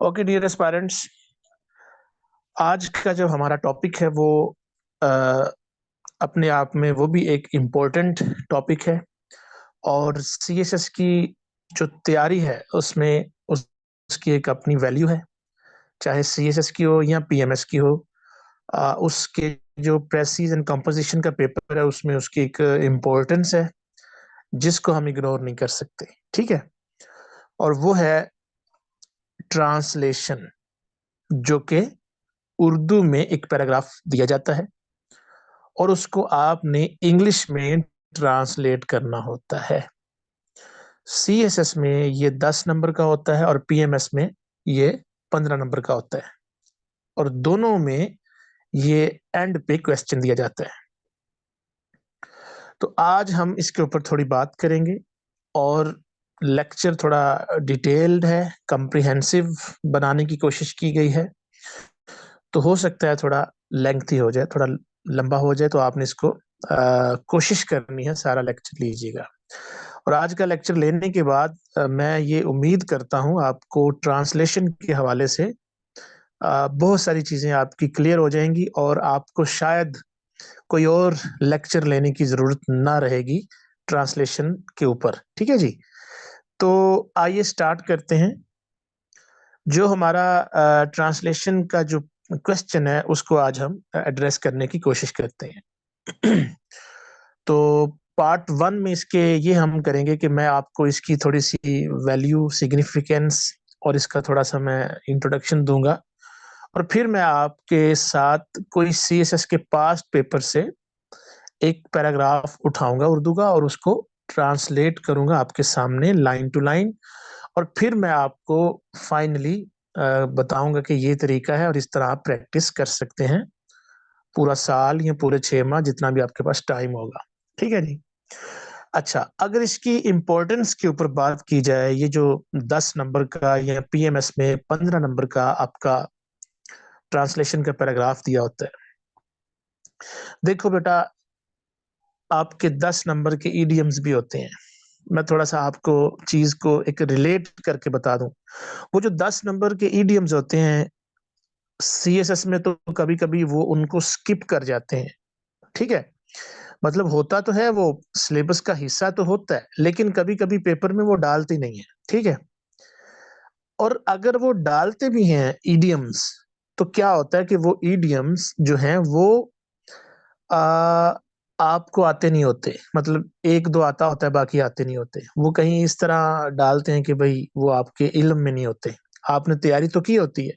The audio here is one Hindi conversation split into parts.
ओके डियर एस्पायरेंट्स, आज का जो हमारा टॉपिक है वो अ, अपने आप में वो भी एक इम्पोर्टेंट टॉपिक है। और सीएसएस की जो तैयारी है उसमें उसकी एक अपनी वैल्यू है, चाहे सीएसएस की हो या पीएमएस की हो। उसके जो प्रेसिज एंड कंपोजिशन का पेपर है उसमें उसकी एक इम्पोर्टेंस है जिसको हम इग्नोर नहीं कर सकते। ठीक है, और वो है ट्रांसलेशन, जो कि उर्दू में एक पैराग्राफ दिया जाता है और उसको आपने इंग्लिश में ट्रांसलेट करना होता है। सीएसएस में ये 10 नंबर का होता है और पीएमएस में ये 15 नंबर का होता है, और दोनों में ये एंड पे क्वेश्चन दिया जाता है। तो आज हम इसके ऊपर थोड़ी बात करेंगे और लेक्चर थोड़ा डिटेल्ड है, कंप्रिहेंसिव बनाने की कोशिश की गई है। तो हो सकता है थोड़ा लेंथी हो जाए, थोड़ा लंबा हो जाए, तो आपने इसको कोशिश करनी है, सारा लेक्चर लीजिएगा। और आज का लेक्चर लेने के बाद मैं ये उम्मीद करता हूँ आपको ट्रांसलेशन के हवाले से बहुत सारी चीजें आपकी क्लियर हो जाएंगी और आपको शायद कोई और लेक्चर लेने की जरूरत ना रहेगी ट्रांसलेशन के ऊपर। ठीक है जी, तो आइए स्टार्ट करते हैं। जो हमारा ट्रांसलेशन का जो क्वेश्चन है उसको आज हम एड्रेस करने की कोशिश करते हैं। तो पार्ट वन में इसके ये हम करेंगे कि मैं आपको इसकी थोड़ी सी वैल्यू, सिग्निफिकेंस और इसका थोड़ा सा मैं इंट्रोडक्शन दूंगा, और फिर मैं आपके साथ कोई सीएसएस के पास्ट पेपर से एक पैराग्राफ उठाऊंगा उर्दू का और उसको ट्रांसलेट करूंगा आपके सामने लाइन टू लाइन, और फिर मैं आपको फाइनली बताऊंगा कि ये तरीका है और इस तरह आप प्रैक्टिस कर सकते हैं पूरा साल या पूरे 6 माह, जितना भी आपके पास टाइम होगा। ठीक है जी। अच्छा, अगर इसकी इम्पोर्टेंस के ऊपर बात की जाए, ये जो 10 नंबर का या पीएमएस में 15 नंबर का आपका ट्रांसलेशन का पैराग्राफ दिया होता है। देखो बेटा, आपके 10 नंबर के ईडियम्स भी होते हैं। मैं थोड़ा सा आपको चीज को एक रिलेट करके बता दूं। वो जो 10 नंबर के ईडियम्स होते हैं सीएसएस में, तो कभी कभी वो उनको स्किप कर जाते हैं। ठीक है, मतलब होता तो है, वो सिलेबस का हिस्सा तो होता है, लेकिन कभी कभी पेपर में वो डालते नहीं है। ठीक है, और अगर वो डालते भी हैं ईडियम्स, तो क्या होता है कि वो ईडियम्स जो हैं वो आ, आपको आते नहीं होते। मतलब एक दो आता होता है, बाकी आते नहीं होते। वो कहीं इस तरह डालते हैं कि भाई वो आपके इल्म में नहीं होते। आपने तैयारी तो की होती है,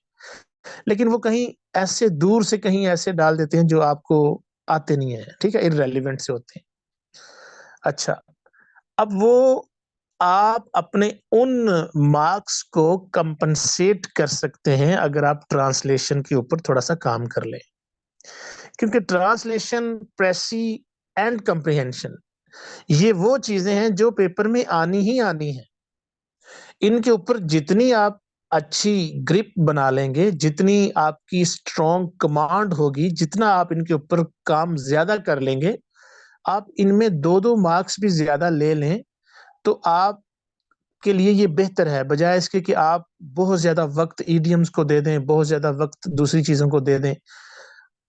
लेकिन वो कहीं ऐसे दूर से कहीं ऐसे डाल देते हैं जो आपको आते नहीं है। ठीक है, इररेलेवेंट से होते हैं। अच्छा, अब वो आप अपने उन मार्क्स को कंपनसेट कर सकते हैं अगर आप ट्रांसलेशन के ऊपर थोड़ा सा काम कर लें, क्योंकि ट्रांसलेशन, प्रेसी एंड कंप्रिहेंशन, ये वो चीजें हैं जो पेपर में आनी ही आनी है। इनके ऊपर जितनी आप अच्छी ग्रिप बना लेंगे, जितनी आपकी स्ट्रॉन्ग कमांड होगी, जितना आप इनके ऊपर काम ज्यादा कर लेंगे, आप इनमें दो दो मार्क्स भी ज्यादा ले लें, तो आप के लिए ये बेहतर है, बजाय इसके कि आप बहुत ज्यादा वक्त ईडियम्स को दे दें, बहुत ज्यादा वक्त दूसरी चीजों को दे दें,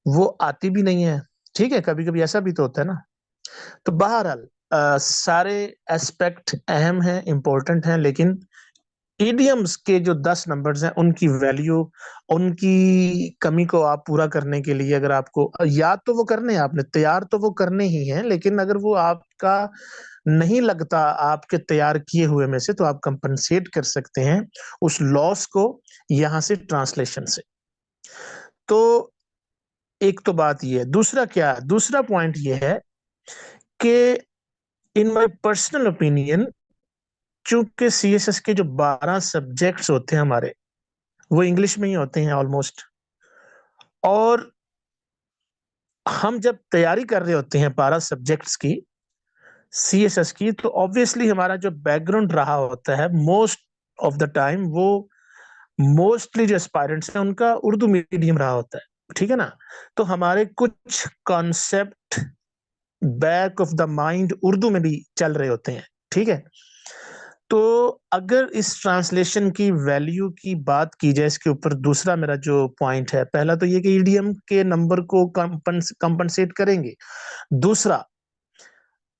वो आती भी नहीं है। ठीक है, कभी कभी ऐसा भी तो होता है ना। तो बहरहाल सारे एस्पेक्ट अहम हैं, इंपॉर्टेंट हैं, लेकिन ईडियम्स के जो 10 नंबर्स हैं उनकी वैल्यू, उनकी कमी को आप पूरा करने के लिए, अगर आपको याद तो वो करने हैं, आपने तैयार तो वो करने ही हैं, लेकिन अगर वो आपका नहीं लगता आपके तैयार किए हुए में से, तो आप कंपनसेट कर सकते हैं उस लॉस को यहां से, ट्रांसलेशन से। तो एक तो बात ये है। दूसरा क्या है? दूसरा पॉइंट ये है कि इन माय पर्सनल ओपिनियन, चूंकि सीएसएस के जो 12 सब्जेक्ट्स होते हैं हमारे, वो इंग्लिश में ही होते हैं ऑलमोस्ट, और हम जब तैयारी कर रहे होते हैं 12 सब्जेक्ट्स की, सीएसएस की, तो ऑब्वियसली हमारा जो बैकग्राउंड रहा होता है मोस्ट ऑफ द टाइम, वो मोस्टली जो एस्पायरेंट्स हैं उनका उर्दू मीडियम रहा होता है। ठीक है ना, तो हमारे कुछ concept back of the mind Urdu में भी चल रहे होते हैं। ठीक है, तो अगर इस ट्रांसलेशन की वैल्यू की बात की जाए, इसके ऊपर दूसरा मेरा जो पॉइंट है, पहला तो ये कि ईडीएम के नंबर को कंपनसेट करेंगे। दूसरा,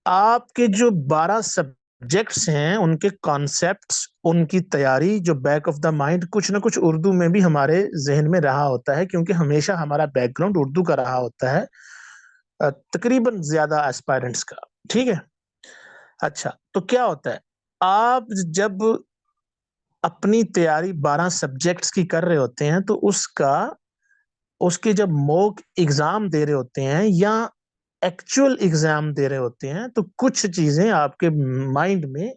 आपके जो 12 सब्जेक्ट्स हैं उनके कॉन्सेप्ट्स, उनकी तैयारी जो बैक ऑफ द माइंड कुछ ना कुछ उर्दू में भी हमारे जहन में रहा होता है, क्योंकि हमेशा हमारा बैकग्राउंड उर्दू का रहा होता है, तकरीबन ज्यादा एस्पायरेंट्स का। ठीक है। अच्छा, तो क्या होता है, आप जब अपनी तैयारी 12 सब्जेक्ट्स की कर रहे होते हैं तो उसके जब मॉक एग्जाम दे रहे होते हैं या एक्चुअल एग्जाम दे रहे होते हैं, तो कुछ चीजें आपके माइंड में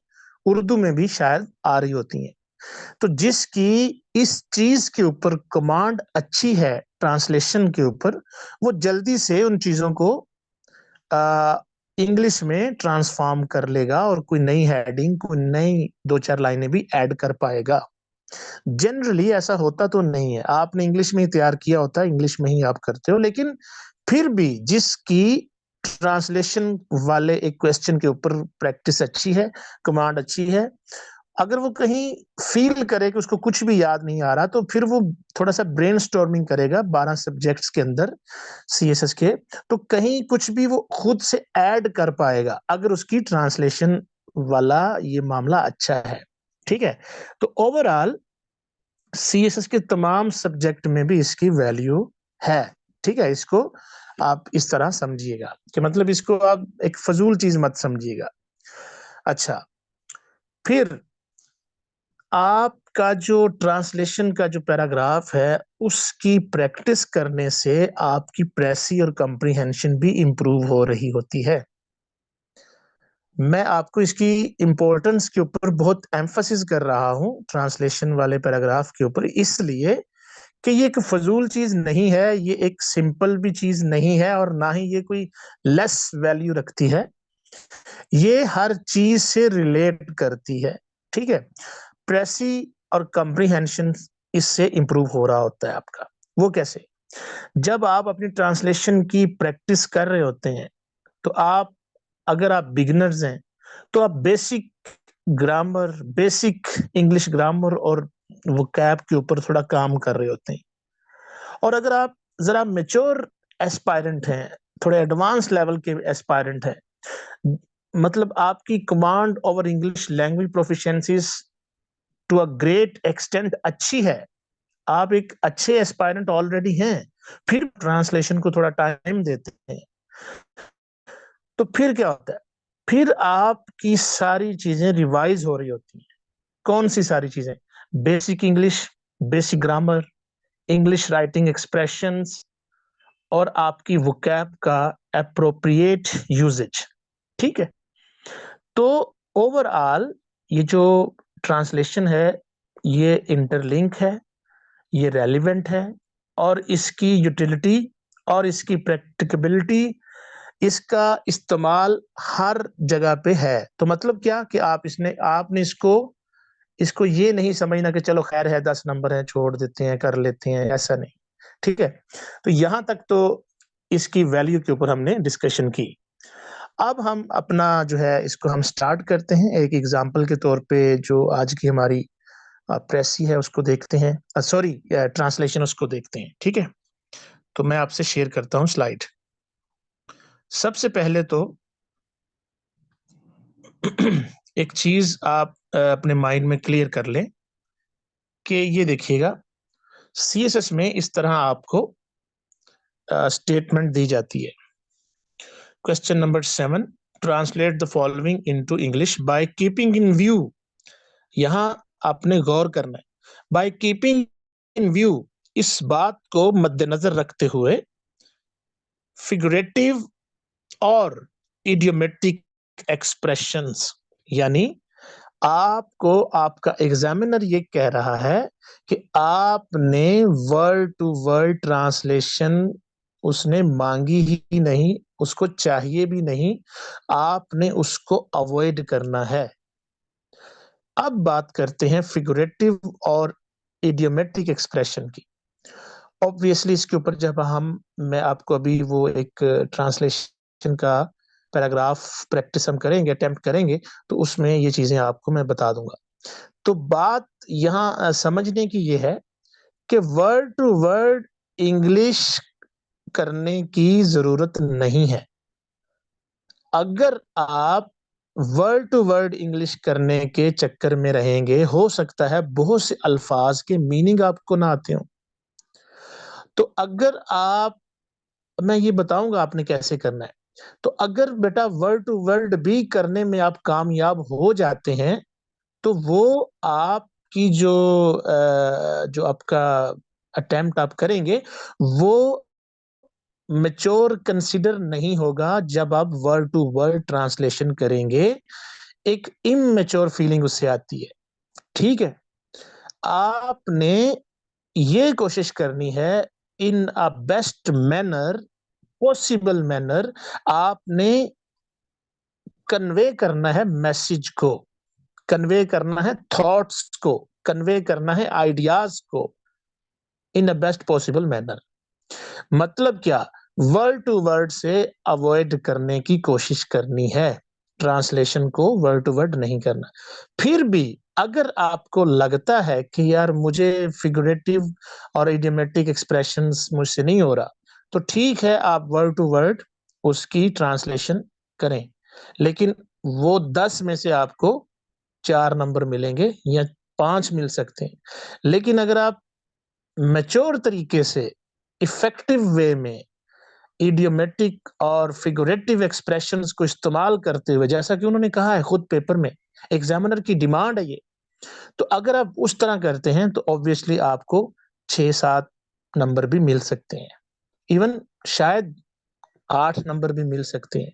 उर्दू में भी शायद आ रही होती हैं। तो जिसकी इस चीज के ऊपर कमांड अच्छी है ट्रांसलेशन के ऊपर, वो जल्दी से उन चीजों को इंग्लिश में ट्रांसफॉर्म कर लेगा और कोई नई हेडिंग, कोई नई दो चार लाइनें भी ऐड कर पाएगा। जनरली ऐसा होता तो नहीं है, आपने इंग्लिश में ही तैयार किया होता है, इंग्लिश में ही आप करते हो, लेकिन फिर भी जिसकी ट्रांसलेशन वाले एक क्वेश्चन के ऊपर प्रैक्टिस अच्छी है, कमांड अच्छी है, अगर वो कहीं फील करे कि उसको कुछ भी याद नहीं आ रहा, तो फिर वो थोड़ा सा ब्रेनस्टॉर्मिंग करेगा 12 सब्जेक्ट्स के अंदर सीएसएस के, तो कहीं कुछ भी वो खुद से ऐड कर पाएगा अगर उसकी ट्रांसलेशन वाला ये मामला अच्छा है। ठीक है। तो ओवरऑल सीएसएस के तमाम सब्जेक्ट में भी इसकी वैल्यू है। ठीक है, इसको आप इस तरह समझिएगा कि मतलब इसको आप एक फजूल चीज मत समझिएगा। अच्छा, फिर आपका जो ट्रांसलेशन का जो पैराग्राफ है उसकी प्रैक्टिस करने से आपकी प्रेसी और कंप्रीहेंशन भी इंप्रूव हो रही होती है। मैं आपको इसकी इंपॉर्टेंस के ऊपर बहुत एम्फसिस कर रहा हूं ट्रांसलेशन वाले पैराग्राफ के ऊपर, इसलिए कि ये एक फजूल चीज नहीं है, ये एक सिंपल भी चीज नहीं है, और ना ही ये कोई लेस वैल्यू रखती है, ये हर चीज से रिलेट करती है। ठीक है। प्रेसी और कंप्रीहेंशन इससे इंप्रूव हो रहा होता है आपका। वो कैसे? जब आप अपनी ट्रांसलेशन की प्रैक्टिस कर रहे होते हैं, तो आप, अगर आप बिगिनर्स हैं, तो आप basic grammar, basic English grammar और वोकैब के ऊपर थोड़ा काम कर रहे होते हैं। और अगर आप जरा मेच्योर एस्पायरेंट हैं, थोड़े एडवांस लेवल के एस्पायरेंट हैं, मतलब आपकी command over English language proficiencies to a great extent अच्छी है, आप एक अच्छे एस्पायरेंट ऑलरेडी हैं, फिर ट्रांसलेशन को थोड़ा टाइम देते हैं, तो फिर क्या होता है, फिर आपकी सारी चीजें रिवाइज हो रही होती हैं। कौन सी सारी चीजें? Basic English, basic grammar, English writing expressions, और आपकी वोकैब का एप्रोप्रिएट यूजेज। ठीक है। तो ओवरऑल ये जो ट्रांसलेशन है, ये इंटरलिंक है, ये रेलिवेंट है, और इसकी यूटिलिटी और इसकी प्रैक्टिकेबिलिटी, इसका इस्तेमाल हर जगह पे है। तो मतलब क्या कि आपने इसको ये नहीं समझना कि चलो खैर है, 10 नंबर है, छोड़ देते हैं, कर लेते हैं, ऐसा नहीं। ठीक है। तो यहां तक तो इसकी वैल्यू के ऊपर हमने डिस्कशन की। अब हम अपना जो है इसको हम स्टार्ट करते हैं एक एग्जाम्पल के तौर पे, जो आज की हमारी प्रेसी है उसको देखते हैं, सॉरी ट्रांसलेशन उसको देखते हैं। ठीक है। तो मैं आपसे शेयर करता हूं स्लाइड। सबसे पहले तो एक चीज आप अपने माइंड में क्लियर कर लें कि ये देखिएगा, सीएसएस में इस तरह आपको स्टेटमेंट दी जाती है। Question number 7, translate the following into English by keeping in view. यहां आपने गौर करना है, बाय कीपिंग इन व्यू, इस बात को मद्देनजर रखते हुए फिगरेटिव और इडियोमेटिक एक्सप्रेशंस, यानी आपको आपका एग्जामिनर ये कह रहा है कि आपने वर्ड टू वर्ड ट्रांसलेशन उसने मांगी ही नहीं, उसको चाहिए भी नहीं, आपने उसको अवॉइड करना है। अब बात करते हैं फिगरेटिव और इडियोमेटिक एक्सप्रेशन की। ऑब्वियसली इसके ऊपर जब मैं आपको अभी वो एक ट्रांसलेशन का पैराग्राफ प्रैक्टिस हम करेंगे, अटेम्प्ट करेंगे, तो उसमें ये चीजें आपको मैं बता दूंगा। तो बात यहाँ समझने की ये है कि वर्ड टू वर्ड इंग्लिश करने की जरूरत नहीं है। अगर आप वर्ड टू वर्ड इंग्लिश करने के चक्कर में रहेंगे, हो सकता है बहुत से अल्फाज के मीनिंग आपको ना आते हो। तो अगर आप, मैं ये बताऊंगा आपने कैसे करना है। तो अगर बेटा वर्ड टू वर्ड भी करने में आप कामयाब हो जाते हैं, तो वो आपकी जो आपका अटेम्प्ट आप करेंगे, वो मैच्योर कंसिडर नहीं होगा। जब आप वर्ड टू वर्ड ट्रांसलेशन करेंगे, एक इमेच्योर फीलिंग उससे आती है। ठीक है, आपने ये कोशिश करनी है, in a best manner, possible manner, आपने कन्वे करना है मैसेज को, कन्वे करना है थॉट्स को, कन्वे करना है आइडियाज को इन अ बेस्ट पॉसिबल मैनर। मतलब क्या, वर्ड टू वर्ड से अवॉइड करने की कोशिश करनी है, ट्रांसलेशन को वर्ड टू वर्ड नहीं करना। फिर भी अगर आपको लगता है कि यार मुझे फिगरेटिव और इडियोमेटिक एक्सप्रेशंस मुझसे नहीं हो रहा, तो ठीक है, आप वर्ड टू वर्ड उसकी ट्रांसलेशन करें। लेकिन वो 10 में से आपको 4 नंबर मिलेंगे या 5 मिल सकते हैं। लेकिन अगर आप मैच्योर तरीके से, इफेक्टिव वे में इडियोमेटिक और फिगरेटिव एक्सप्रेशंस को इस्तेमाल करते हुए, जैसा कि उन्होंने कहा है खुद पेपर में, एग्जामिनर की डिमांड है ये, तो अगर आप उस तरह करते हैं तो ऑब्वियसली आपको 6-7 नंबर भी मिल सकते हैं, इवन शायद 8 नंबर भी मिल सकते हैं।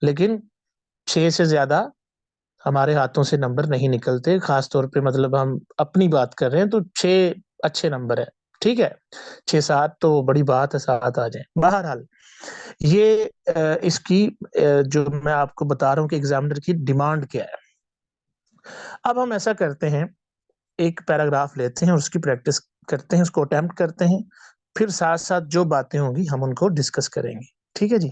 लेकिन 6 से ज्यादा हमारे हाथों से नंबर नहीं निकलते, खास तौर पे मतलब हम अपनी बात कर रहे हैं तो 6 अच्छे नंबर है। ठीक है, 6-7 तो बड़ी बात है, 7 आ जाए। बहरहाल ये इसकी जो मैं आपको बता रहा हूँ कि एग्जामिनर की डिमांड क्या है। अब हम ऐसा करते हैं, एक पैराग्राफ लेते हैं, उसकी प्रैक्टिस करते हैं, उसको अटेम्प्ट करते हैं, फिर साथ साथ जो बातें होंगी हम उनको डिस्कस करेंगे। ठीक है जी।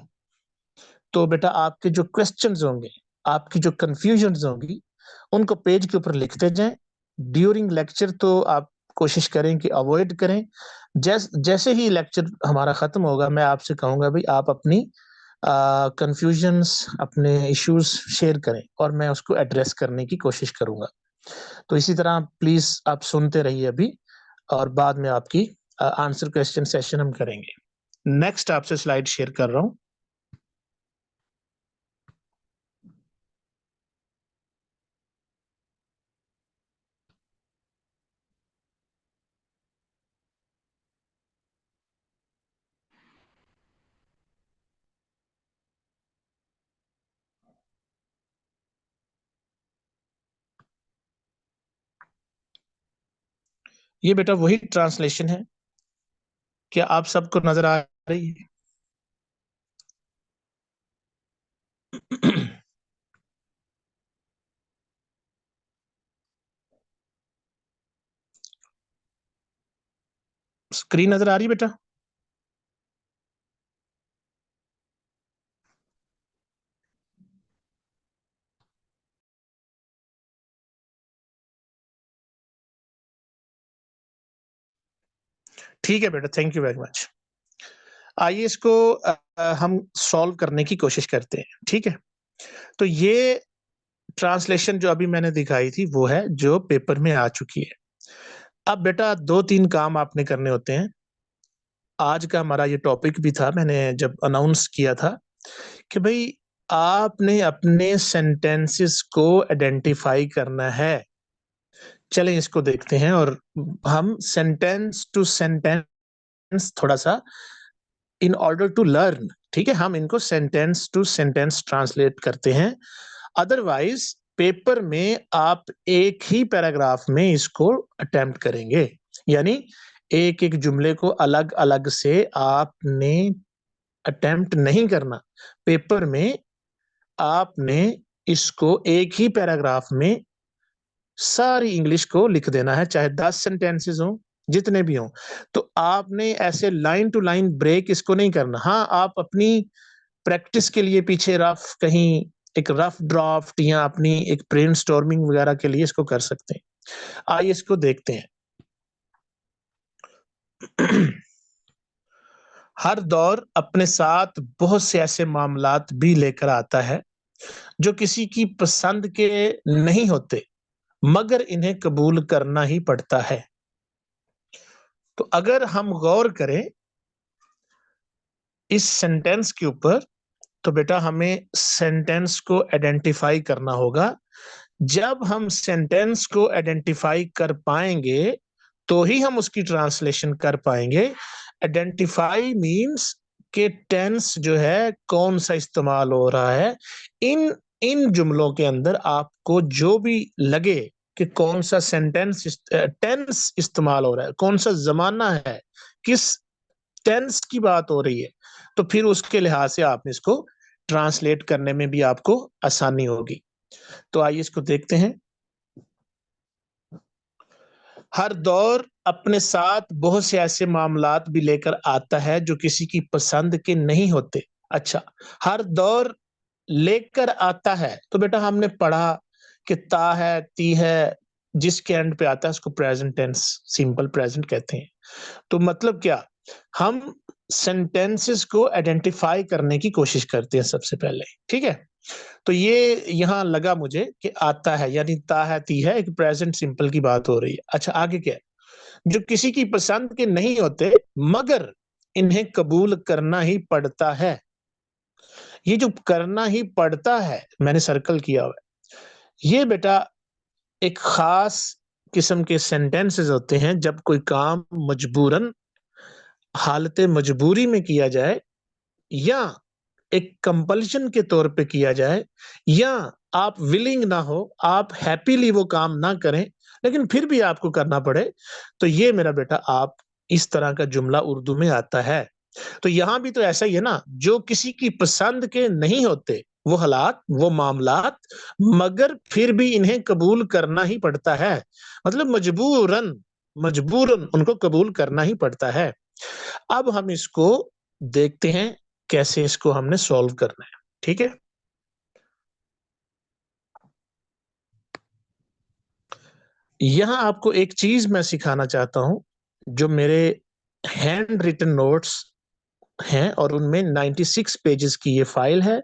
तो बेटा आपके जो क्वेश्चंस होंगे, आपकी जो कंफ्यूजन्स होंगी, उनको पेज के ऊपर लिखते जाएं। ड्यूरिंग लेक्चर तो आप कोशिश करें कि अवॉइड करें। जैसे ही लेक्चर हमारा खत्म होगा, मैं आपसे कहूंगा भाई आप अपनी कंफ्यूजन्स, अपने इश्यूज शेयर करें और मैं उसको एड्रेस करने की कोशिश करूंगा। तो इसी तरह प्लीज आप सुनते रहिए अभी, और बाद में आपकी आंसर क्वेश्चन सेशन हम करेंगे। नेक्स्ट आपसे स्लाइड शेयर कर रहा हूं। ये बेटा वही ट्रांसलेशन है, क्या आप सबको नजर आ रही है? स्क्रीन नजर आ रही है बेटा? ठीक है बेटा, थैंक यू वेरी मच। आइए इसको हम सॉल्व करने की कोशिश करते हैं। ठीक है, तो ये ट्रांसलेशन जो अभी मैंने दिखाई थी वो है जो पेपर में आ चुकी है। अब बेटा 2-3 काम आपने करने होते हैं। आज का हमारा ये टॉपिक भी था, मैंने जब अनाउंस किया था कि भाई आपने अपने सेंटेंसेस को आइडेंटिफाई करना है। चलें इसको देखते हैं, और हम सेंटेंस टू सेंटेंस थोड़ा सा, इन ऑर्डर टू लर्न, ठीक है, हम इनको सेंटेंस टू सेंटेंस ट्रांसलेट करते हैं। अदरवाइज पेपर में आप एक ही पैराग्राफ में इसको अटेम्प्ट करेंगे, यानी एक एक जुमले को अलग अलग से आपने अटेम्प्ट नहीं करना। पेपर में आपने इसको एक ही पैराग्राफ में सारी इंग्लिश को लिख देना है, चाहे 10 सेंटेंसेस हो, जितने भी हो। तो आपने ऐसे लाइन टू लाइन ब्रेक इसको नहीं करना। हाँ, आप अपनी प्रैक्टिस के लिए पीछे रफ कहीं एक रफ ड्राफ्ट या अपनी एक ब्रेनस्टॉर्मिंग वगैरह के लिए इसको कर सकते हैं। आइए इसको देखते हैं। हर दौर अपने साथ बहुत से ऐसे मामलात भी लेकर आता है जो किसी की पसंद के नहीं होते, मगर इन्हें कबूल करना ही पड़ता है। तो अगर हम गौर करें इस सेंटेंस के ऊपर, तो बेटा हमें सेंटेंस को आइडेंटिफाई करना होगा। जब हम सेंटेंस को आइडेंटिफाई कर पाएंगे तो ही हम उसकी ट्रांसलेशन कर पाएंगे। आइडेंटिफाई मीन्स के टेंस जो है कौन सा इस्तेमाल हो रहा है। इन इन जुमलों के अंदर आपको जो भी लगे कि कौन सा सेंटेंस टेंस इस्तेमाल हो रहा है, कौन सा जमाना है, किस टेंस की बात हो रही है, तो फिर उसके लिहाज से आप इसको ट्रांसलेट करने में भी आपको आसानी होगी। तो आइए इसको देखते हैं। हर दौर अपने साथ बहुत से ऐसे मामलात भी लेकर आता है जो किसी की पसंद के नहीं होते। अच्छा, हर दौर लेकर आता है, तो बेटा हमने पढ़ा कि ता है, ती है, जिसके एंड पे आता है उसको प्रेजेंट टेंस, सिंपल प्रेजेंट कहते हैं। तो मतलब क्या, हम सेंटेंसेस को आइडेंटिफाई करने की कोशिश करते हैं सबसे पहले, ठीक है। तो ये यहाँ लगा मुझे कि आता है यानी ता है, ती है, एक प्रेजेंट सिंपल की बात हो रही है। अच्छा, आगे क्या है? जो किसी की पसंद के नहीं होते मगर इन्हें कबूल करना ही पड़ता है। ये जो करना ही पड़ता है मैंने सर्कल किया हुआ है, ये बेटा एक खास किस्म के सेंटेंसेस होते हैं जब कोई काम मजबूरन हालत मजबूरी में किया जाए, या एक कंपल्शन के तौर पे किया जाए, या आप विलिंग ना हो, आप हैप्पीली वो काम ना करें लेकिन फिर भी आपको करना पड़े, तो ये मेरा बेटा आप इस तरह का जुमला उर्दू में आता है। तो यहां भी तो ऐसा ही है ना, जो किसी की पसंद के नहीं होते वो हालात, वो मामलात, मगर फिर भी इन्हें कबूल करना ही पड़ता है। मतलब मजबूरन, मजबूरन उनको कबूल करना ही पड़ता है। अब हम इसको देखते हैं कैसे इसको हमने सॉल्व करना है, ठीक है। यहां आपको एक चीज मैं सिखाना चाहता हूं, जो मेरे हैंड रिटन नोट्स हैं और उनमें 96 पेजेस की ये फाइल है।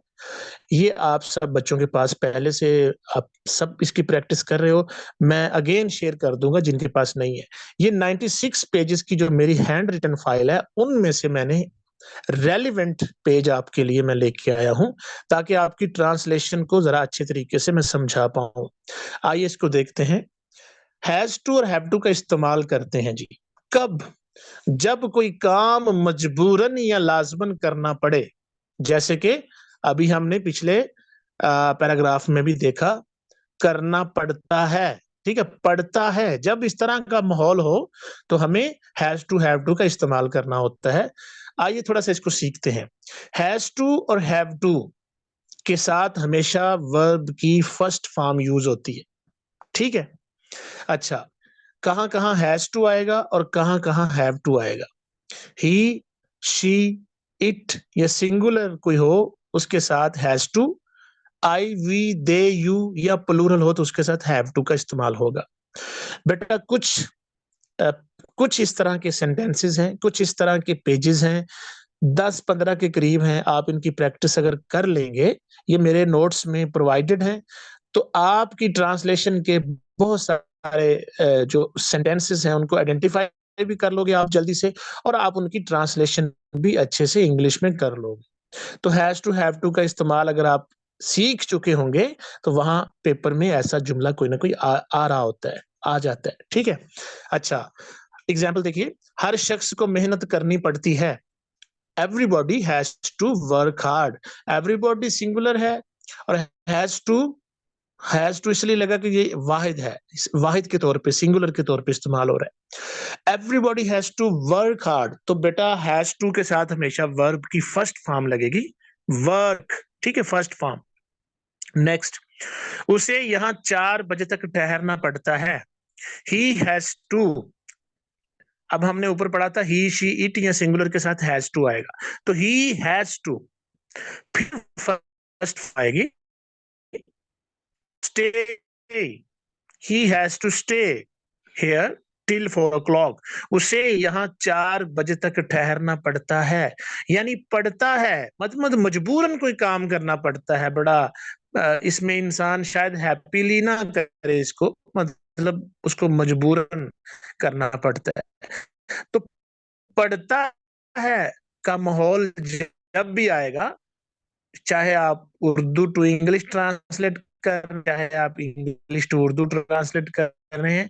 ये आप सब बच्चों के पास पहले से आप सब इसकी प्रैक्टिस कर रहे हो। मैं अगेन शेयर कर दूंगा जिनके पास नहीं है। ये 96 पेजेस की जो मेरी हैंड रिटन फाइल है, उनमें से मैंने रेलिवेंट पेज आपके लिए मैं लेके आया हूं, ताकि आपकी ट्रांसलेशन को जरा अच्छे तरीके से मैं समझा पाऊं। आइए इसको देखते हैं। हैज टू और हैव टू का इस्तेमाल करते हैं जी। कब? जब कोई काम मजबूरन या लाजमन करना पड़े, जैसे कि अभी हमने पिछले पैराग्राफ में भी देखा, करना पड़ता है, ठीक है, पड़ता है। जब इस तरह का माहौल हो तो हमें हैज टू हैव टू का इस्तेमाल करना होता है। आइए थोड़ा सा इसको सीखते हैं। हैज टू और हैव टू के साथ हमेशा वर्ब की फर्स्ट फॉर्म यूज होती है, ठीक है। अच्छा, कहां कहां हैज टू आएगा और कहां कहां हैव टू आएगा? ही, शी, इट या सिंगुलर कोई हो उसके साथ has to, I, we, they, you या प्लूरल हो तो उसके साथ हैव टू का इस्तेमाल होगा। बेटा अ, कुछ इस तरह के सेंटेंसेस हैं, कुछ इस तरह के पेजेस हैं, 10-15 के करीब हैं। आप इनकी प्रैक्टिस अगर कर लेंगे, ये मेरे नोट्स में प्रोवाइडेड हैं, तो आपकी ट्रांसलेशन के बहुत सारे जो सेंटेंसेस हैं उनको आइडेंटिफाई भी कर लोगे आप जल्दी से, और आप उनकी ट्रांसलेशन भी अच्छे से इंग्लिश में कर लोगे। तो हैज टू हैव टू का इस्तेमाल अगर आप सीख चुके होंगे तो वहां पेपर में ऐसा जुमला कोई ना कोई आ रहा होता है, आ जाता है, ठीक है। अच्छा, एग्जाम्पल देखिए। हर शख्स को मेहनत करनी पड़ती है। Everybody has to work hard. Everybody singular है और हैज टू इसलिए लगा कि ये वाहिद है, वाहिद के तौर पे, सिंगुलर के तौर पे इस्तेमाल हो रहा है। Everybody has to work hard, तो बेटा हैज टू के साथ हमेशा वर्ब की फर्स्ट फॉर्म लगेगी, वर्क, ठीक है, फर्स्ट फॉर्म। नेक्स्ट, उसे यहाँ 4 बजे तक ठहरना पड़ता है। ही हैज टू, अब हमने ऊपर पढ़ा था ही, शी, इट या सिंगुलर के साथ हैज टू आएगा, तो ही हैज टू, फिर फर्स्ट आएगी stay, he has to stay here till 4 o'clock। उसे यहाँ 4 बजे तक ठहरना पड़ता है, यानी पड़ता है मतलब मजबूरन कोई काम करना पड़ता है। बड़ा इसमें इंसान शायद हैप्पीली ना करे इसको, मतलब उसको मजबूरन करना पड़ता है। तो पड़ता है का माहौल जब भी आएगा, चाहे आप उर्दू टू इंग्लिश ट्रांसलेट कर, चाहे आप इंग्लिश टू उर्दू ट्रांसलेट कर रहे हैं,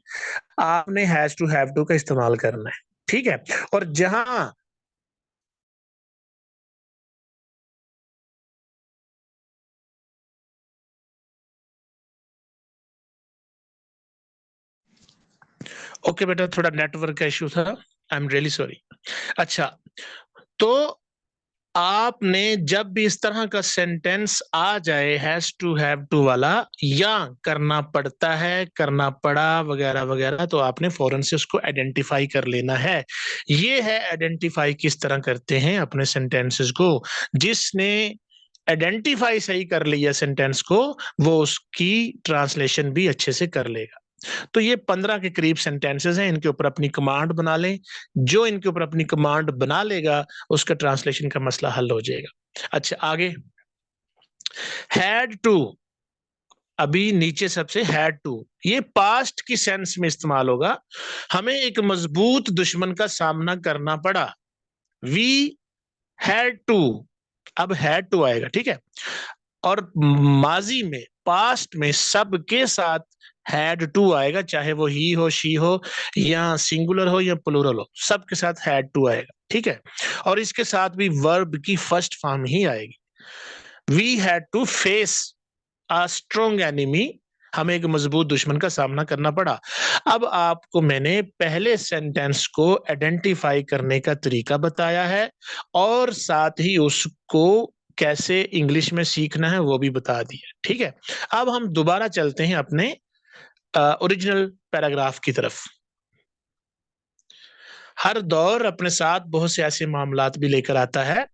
आपने हैज टू हैव टू का इस्तेमाल करना है, ठीक है। और जहां ओके बेटा, थोड़ा नेटवर्क का इशू था, आई एम रियली सॉरी। अच्छा, तो आपने जब भी इस तरह का सेंटेंस आ जाए हैज टू हैव टू वाला, या करना पड़ता है, करना पड़ा वगैरह वगैरह, तो आपने फौरन से उसको आइडेंटिफाई कर लेना है। ये है आइडेंटिफाई किस तरह करते हैं अपने सेंटेंसेस को। जिसने आइडेंटिफाई सही कर लिया सेंटेंस को, वो उसकी ट्रांसलेशन भी अच्छे से कर लेगा। तो ये 15 के करीब सेंटेंसेस हैं, इनके ऊपर अपनी कमांड बना लें। जो इनके ऊपर अपनी कमांड बना लेगा, उसका ट्रांसलेशन का मसला हल हो जाएगा। अच्छा, आगे हैड टू, अभी नीचे सबसे हैड टू, ये पास्ट की सेंस में इस्तेमाल होगा। हमें एक मजबूत दुश्मन का सामना करना पड़ा, वी हैड टू, अब हैड टू आएगा, ठीक है। और माजी में, पास्ट में सबके साथ हैड टू आएगा, चाहे वो ही हो, शी हो, या सिंगुलर हो या प्लूरल हो, सबके साथ हैड टू आएगा, ठीक है। और इसके साथ भी वर्ब की फर्स्ट फॉर्म ही आएगी। We had to face a strong enemy, हमें एक मजबूत दुश्मन का सामना करना पड़ा। अब आपको मैंने पहले सेंटेंस को आइडेंटिफाई करने का तरीका बताया है, और साथ ही उसको कैसे इंग्लिश में सीखना है वो भी बता दिया, ठीक है। अब हम दोबारा चलते हैं अपने ओरिजिनल पैराग्राफ की तरफ। हर दौर अपने साथ बहुत से ऐसे मामलात भी लेकर आता है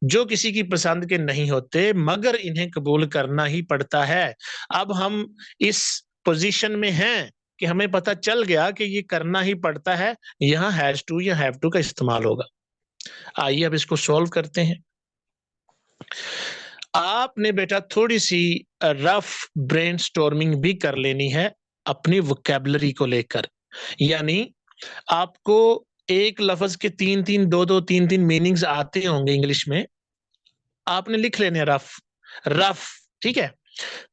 जो किसी की पसंद के नहीं होते, मगर इन्हें कबूल करना ही पड़ता है। अब हम इस पोजीशन में हैं कि हमें पता चल गया कि ये करना ही पड़ता है, यहाँ हैज टू या हैव टू का इस्तेमाल होगा। आइए अब इसको सॉल्व करते हैं। आपने बेटा थोड़ी सी रफ ब्रेनस्टॉर्मिंग भी कर लेनी है अपनी वोकैबुलरी को लेकर, यानी आपको एक लफ्ज के 3-3, 2-2, 3-3 मीनिंग्स आते होंगे इंग्लिश में, आपने लिख लेने रफ रफ, ठीक है।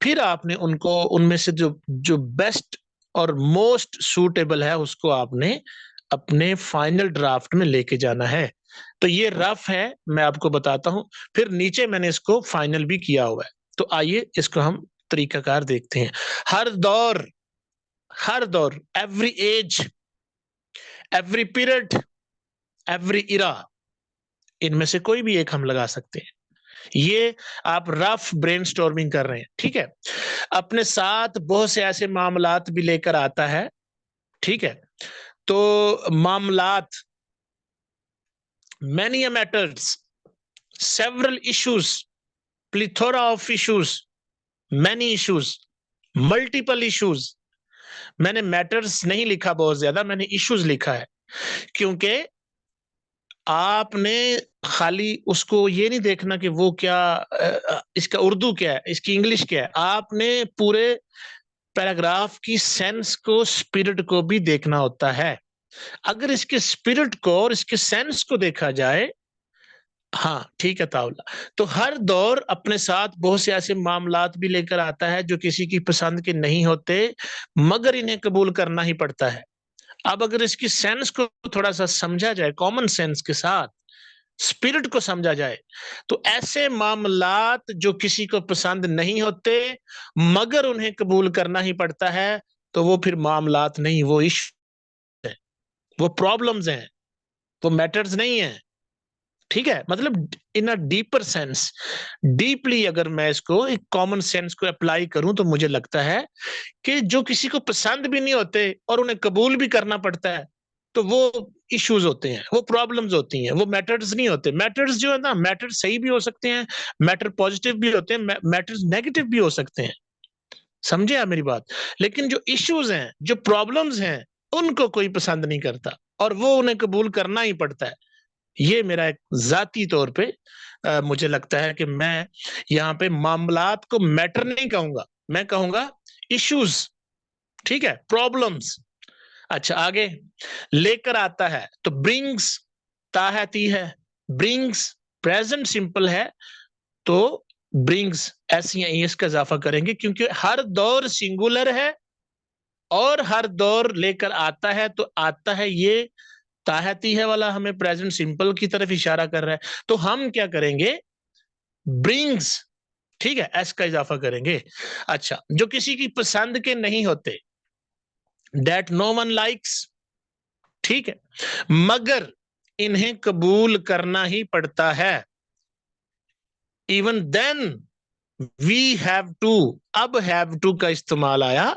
फिर आपने उनको, उनमें से जो जो बेस्ट और मोस्ट सूटेबल है, उसको आपने अपने फाइनल ड्राफ्ट में लेके जाना है। तो ये रफ है, मैं आपको बताता हूं, फिर नीचे मैंने इसको फाइनल भी किया हुआ है। तो आइए इसको हम तरीकाकार देखते हैं। हर दौर, हर दौर, every age, every period, every era, इनमें से कोई भी एक हम लगा सकते हैं। ये आप रफ ब्रेनस्टॉर्मिंग कर रहे हैं, ठीक है। अपने साथ बहुत से ऐसे मामलात भी लेकर आता है, ठीक है। तो मामलात, many matters, several issues, plethora of issues, many issues, multiple issues। मैंने मैटर्स नहीं लिखा बहुत ज्यादा, मैंने इश्यूज लिखा है, क्योंकि आपने खाली उसको ये नहीं देखना कि वो क्या, इसका उर्दू क्या है, इसकी इंग्लिश क्या है, आपने पूरे पैराग्राफ की सेंस को, स्पिरिट को भी देखना होता है। अगर इसके स्पिरिट को और इसके सेंस को देखा जाए, हाँ ठीक है तावला, तो हर दौर अपने साथ बहुत से ऐसे मामलात भी लेकर आता है जो किसी की पसंद के नहीं होते, मगर इन्हें कबूल करना ही पड़ता है। अब अगर इसकी सेंस को थोड़ा सा समझा जाए, कॉमन सेंस के साथ स्पिरिट को समझा जाए, तो ऐसे मामलात जो किसी को पसंद नहीं होते मगर उन्हें कबूल करना ही पड़ता है, तो वो फिर मामलात नहीं, वो इश्यू है, वो प्रॉब्लम्स हैं, वो मैटर्स नहीं है, ठीक है। मतलब इन अ डीपर सेंस, डीपली अगर मैं इसको एक कॉमन सेंस को अप्लाई करूं, तो मुझे लगता है कि जो किसी को पसंद भी नहीं होते और उन्हें कबूल भी करना पड़ता है, तो वो इश्यूज होते हैं, वो प्रॉब्लम्स होती हैं, वो मैटर्स नहीं होते। मैटर्स जो है ना, मैटर सही भी हो सकते हैं, मैटर पॉजिटिव भी होते हैं, मैटर्स नेगेटिव भी हो सकते हैं। समझे आप मेरी बात? लेकिन जो इश्यूज हैं, जो प्रॉब्लम्स हैं, उनको कोई पसंद नहीं करता और वो उन्हें कबूल करना ही पड़ता है। ये मेरा एक जाती तौर पे मुझे लगता है कि मैं यहाँ पे मामलात को मैटर नहीं कहूंगा, मैं कहूंगा इश्यूज। ठीक है, प्रॉब्लम्स। अच्छा, आगे लेकर आता है तो ब्रिंग्स ताहती है, ब्रिंग्स प्रेजेंट सिंपल है तो ब्रिंग्स ऐसी इसका इजाफा करेंगे, क्योंकि हर दौर सिंगुलर है और हर दौर लेकर आता है, तो आता है ये ताहती है वाला हमें प्रेजेंट सिंपल की तरफ इशारा कर रहा है। तो हम क्या करेंगे, ब्रिंग्स, ठीक है, एस का इजाफा करेंगे। अच्छा, जो किसी की पसंद के नहीं होते, दैट नो वन लाइक्स, ठीक है, मगर इन्हें कबूल करना ही पड़ता है। Even then we have to, अब हैव टू का इस्तेमाल आया,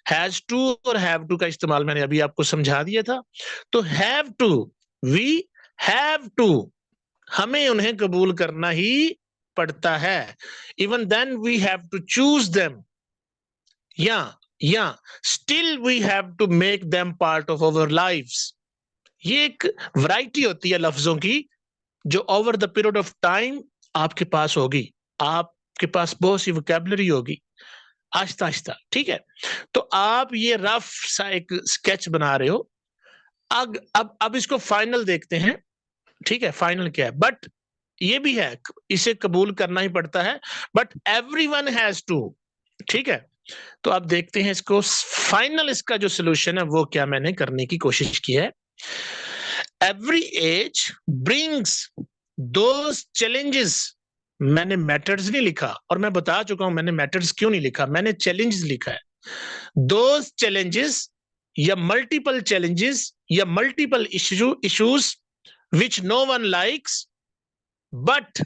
हैज टू और हैव टू का इस्तेमाल मैंने अभी आपको समझा दिया था। तो have to, we have to, हमें उन्हें कबूल करना ही पड़ता है। Even then we have to choose them, या still we have to make them part of our lives. ये एक वैरायटी होती है लफ्जों की जो over the period of time आपके पास होगी, आपके पास बहुत सी वोकैबुलरी होगी आहिस्ता आहिस्ता। ठीक है, तो आप ये रफ सा एक स्केच बना रहे हो। अब इसको फाइनल देखते हैं। ठीक है, फाइनल क्या है, बट ये भी है, इसे कबूल करना ही पड़ता है, बट एवरीवन हैज टू। ठीक है, तो अब देखते हैं इसको फाइनल, इसका जो सोल्यूशन है वो क्या मैंने करने की कोशिश की है। Every age brings those challenges, मैंने मैटर्स नहीं लिखा और मैं बता चुका हूं मैंने मैटर्स क्यों नहीं लिखा, मैंने चैलेंजेस लिखा है। दोज चैलेंजेस या मल्टीपल चैलेंजेस या multiple issues which no one likes but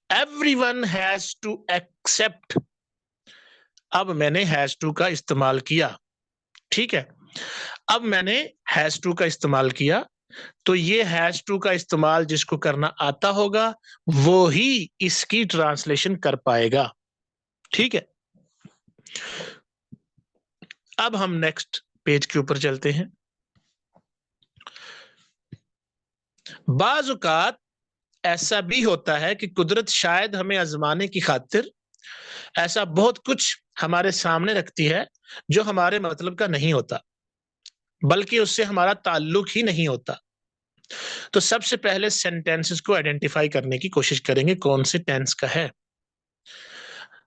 everyone has to accept। अब मैंने हैज टू का इस्तेमाल किया। ठीक है, अब मैंने हैज टू का इस्तेमाल किया, तो ये हैज टू का इस्तेमाल जिसको करना आता होगा वो ही इसकी ट्रांसलेशन कर पाएगा। ठीक है, अब हम नेक्स्ट पेज के ऊपर चलते हैं। बाज़ औक़ात ऐसा भी होता है कि कुदरत शायद हमें आजमाने की खातिर ऐसा बहुत कुछ हमारे सामने रखती है जो हमारे मतलब का नहीं होता, बल्कि उससे हमारा ताल्लुक ही नहीं होता। तो सबसे पहले सेंटेंसेस को आइडेंटिफाई करने की कोशिश करेंगे कौन से टेंस का है।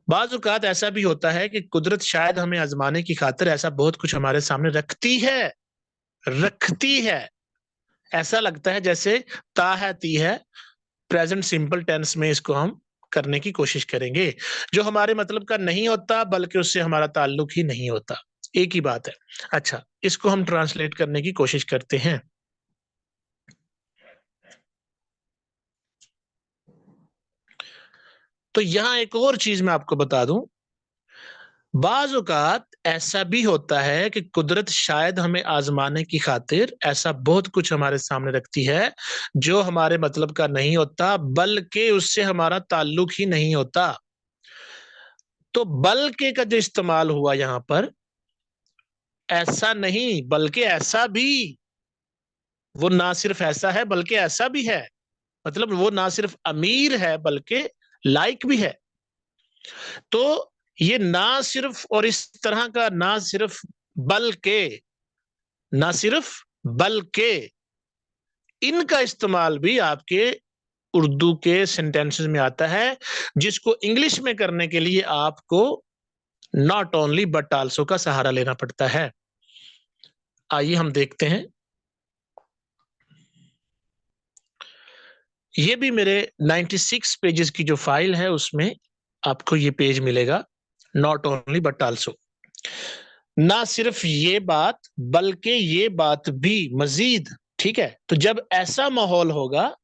बाज़ औक़ात ऐसा भी होता है कि कुदरत शायद हमें आजमाने की खातिर ऐसा बहुत कुछ हमारे सामने रखती है। ऐसा लगता है जैसे ता है ती है, प्रेजेंट सिंपल टेंस में इसको हम करने की कोशिश करेंगे, जो हमारे मतलब का नहीं होता बल्कि उससे हमारा ताल्लुक ही नहीं होता, एक ही बात है। अच्छा, इसको हम ट्रांसलेट करने की कोशिश करते हैं। तो यहां एक और चीज मैं आपको बता दूं, बाज़ औक़ात ऐसा भी होता है कि कुदरत शायद हमें आजमाने की खातिर ऐसा बहुत कुछ हमारे सामने रखती है जो हमारे मतलब का नहीं होता बल्कि उससे हमारा ताल्लुक ही नहीं होता। तो बल्कि का जो इस्तेमाल हुआ यहां पर, ऐसा नहीं बल्कि ऐसा भी, वो ना सिर्फ ऐसा है बल्कि ऐसा भी है, मतलब वो ना सिर्फ अमीर है बल्कि लायक भी है। तो ये ना सिर्फ और इस तरह का ना सिर्फ बल्कि इनका इस्तेमाल भी आपके उर्दू के सेंटेंसेस में आता है, जिसको इंग्लिश में करने के लिए आपको नॉट ओनली बट आल्सो का सहारा लेना पड़ता है। आइए हम देखते हैं। ये भी मेरे 96 पेजेस की जो फाइल है उसमें आपको ये पेज मिलेगा, नॉट ओनली बट आल्सो। ना सिर्फ ये बात बल्कि ये बात भी मजीद। ठीक है, तो जब ऐसा माहौल होगा,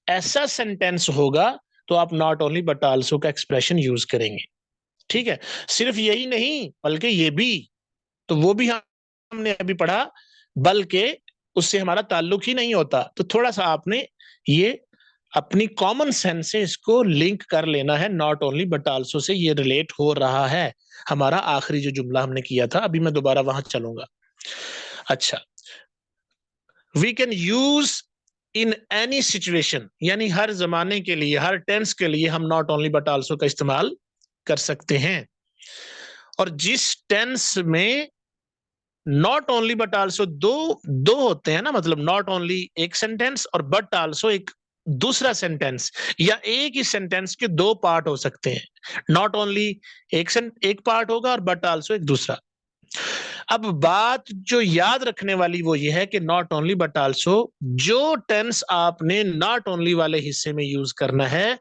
ऐसा सेंटेंस होगा, तो आप नॉट ओनली बट आल्सो का एक्सप्रेशन यूज करेंगे। ठीक है, सिर्फ यही नहीं बल्कि ये भी, तो वो भी हमने अभी पढ़ा, बल्कि उससे हमारा ताल्लुक ही नहीं होता। तो थोड़ा सा आपने ये अपनी कॉमन सेंस से इसको लिंक कर लेना है, not only but also say ये रिलेट हो रहा है। हमारा आखिरी जो जुमला हमने किया था, अभी मैं दोबारा वहां चलूंगा। अच्छा, we can use in any situation, यानी हर जमाने के लिए, हर टेंस के लिए हम नॉट ओनली बट आल्सो का इस्तेमाल कर सकते हैं। और जिस टेंस में नॉट ओनली बट आल्सो दो दो होते हैं ना, मतलब नॉट ओनली एक सेंटेंस और बट आल्सो एक दूसरा सेंटेंस, या एक ही सेंटेंस के दो पार्ट हो सकते हैं। नॉट ओनली एक पार्ट होगा और बट आल्सो एक दूसरा। अब बात जो याद रखने वाली वो ये है कि नॉट ओनली बट आल्सो, जो टेंस आपने नॉट ओनली वाले हिस्से में यूज करना है,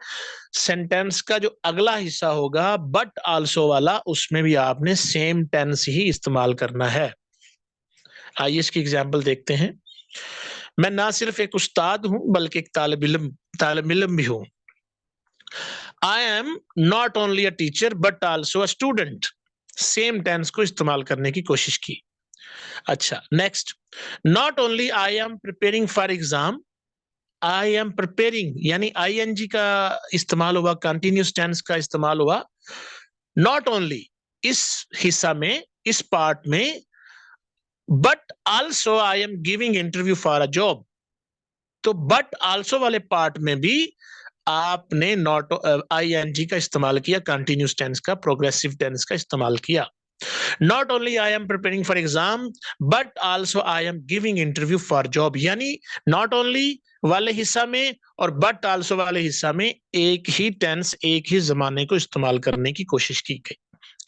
सेंटेंस का जो अगला हिस्सा होगा बट आल्सो वाला, उसमें भी आपने सेम टेंस ही इस्तेमाल करना है। आइए इसकी एग्जाम्पल देखते हैं। मैं ना सिर्फ एक उस्ताद हूं बल्कि एक तालिब इल्म भी हूं। I am not only a teacher but also a student. Same tense को इस्तेमाल करने की कोशिश की। अच्छा, next, not only I am preparing for exam, I am preparing यानी आईएनजी का इस्तेमाल हुआ, कंटिन्यूस टेंस का इस्तेमाल हुआ। नॉट ओनली इस हिस्सा में, इस पार्ट में, but also I am giving interview for a job. तो बट आल्सो वाले पार्ट में भी आपने नॉट आईएनजी का इस्तेमाल किया, कंटिन्यूस टेंस का, प्रोग्रेसिव टेंस का इस्तेमाल किया। Not only I am preparing for exam but also I am giving interview for job, यानी नॉट ओनली वाले हिस्सा में और बट आल्सो वाले हिस्सा में एक ही टेंस, एक ही जमाने को इस्तेमाल करने की कोशिश की गई।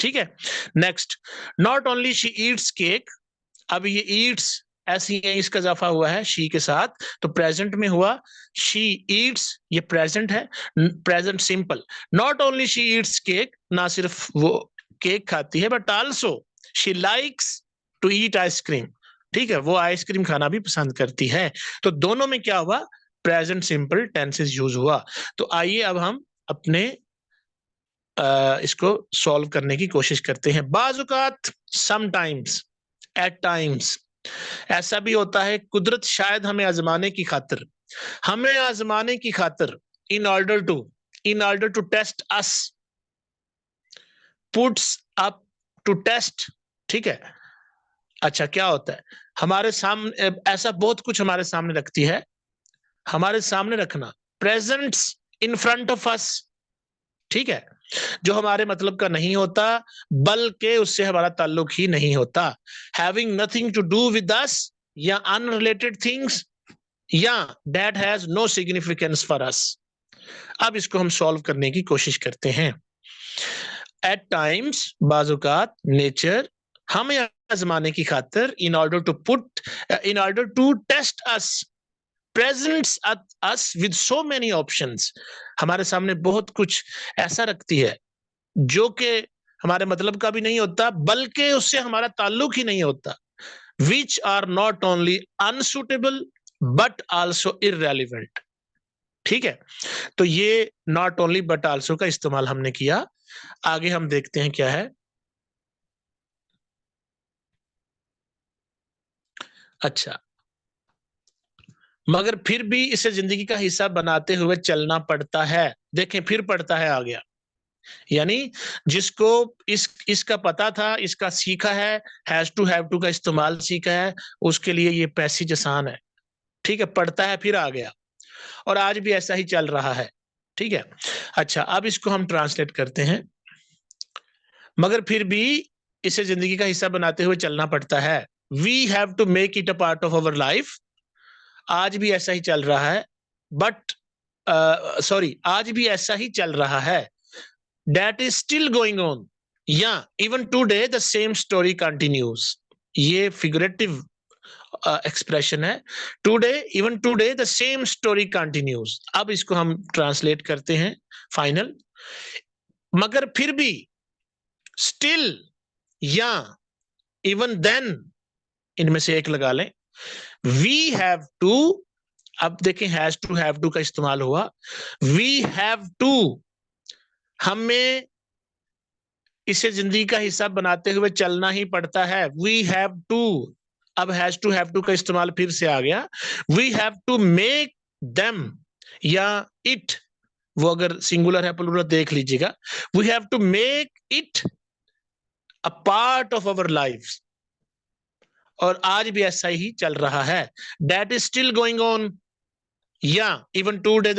ठीक है, next, not only she eats cake. अब ये ईट्स ऐसी है, इसका इजाफा हुआ है शी के साथ, तो प्रेजेंट में हुआ शी ईट्स, ये प्रेजेंट है, present simple. Not only she eats cake, ना सिर्फ वो केक खाती है but also she likes to eat ice cream. ठीक है, वो आइसक्रीम खाना भी पसंद करती है। तो दोनों में क्या हुआ, प्रेजेंट सिंपल टेंसेस यूज हुआ। तो आइए अब हम अपने इसको सॉल्व करने की कोशिश करते हैं। बाजुकात, समटाइम्स, एट टाइम्स, ऐसा भी होता है कुदरत शायद हमें आजमाने की खातिर, हमें आजमाने की खातिर, in order to test us, puts up to test. ठीक है, अच्छा क्या होता है, हमारे सामने ऐसा बहुत कुछ हमारे सामने रखती है, हमारे सामने रखना, presents in front of us. ठीक है, जो हमारे मतलब का नहीं होता बल्कि उससे हमारा ताल्लुक ही नहीं होता। Having nothing to do with us, या अनरिलेटेड थिंग्स, या that has no significance for us. अब इसको हम सॉल्व करने की कोशिश करते हैं। एट टाइम्स, बाजुकात, नेचर, हमें आजमाने की खातिर, in order to test us, presents us with so many options, हमारे सामने बहुत कुछ ऐसा रखती है जो कि हमारे मतलब का भी नहीं होता बल्कि उससे हमारा ताल्लुक ही नहीं होता। Which are not only unsuitable but also irrelevant. ठीक है, तो ये नॉट ओनली बट आल्सो का इस्तेमाल हमने किया। आगे हम देखते हैं क्या है। अच्छा, मगर फिर भी इसे जिंदगी का हिस्सा बनाते हुए चलना पड़ता है। देखें, फिर पड़ता है आ गया, यानी जिसको इसका पता था, इसका सीखा है, हैज टू हैव टू का इस्तेमाल सीखा है, उसके लिए ये पैसेज आसान है। ठीक है, पढ़ता है फिर आ गया, और आज भी ऐसा ही चल रहा है। ठीक है, अच्छा अब इसको हम ट्रांसलेट करते हैं। मगर फिर भी इसे जिंदगी का हिस्सा बनाते हुए चलना पड़ता है। We have to make it a part of our life. आज भी ऐसा ही चल रहा है, बट सॉरी, आज भी ऐसा ही चल रहा है। That is still going on. Yeah, even today the same story continues. ये figurative expression है। Even today the same story continues. अब इसको हम translate करते हैं final. मगर फिर भी, still, yeah, even then, इनमें से एक लगा लें। We have to, अब देखें has to have to का इस्तेमाल हुआ। We have to, हमें इसे जिंदगी का हिस्सा बनाते हुए चलना ही पड़ता है। वी हैव टू, अब हैव टू का इस्तेमाल फिर से आ गया। We have to make them या इट, वो अगर सिंगुलर है प्लूरल देख लीजिएगा। We have to make it a part of our life, और आज भी ऐसा ही चल रहा है। That is still going on, या इवन टुडे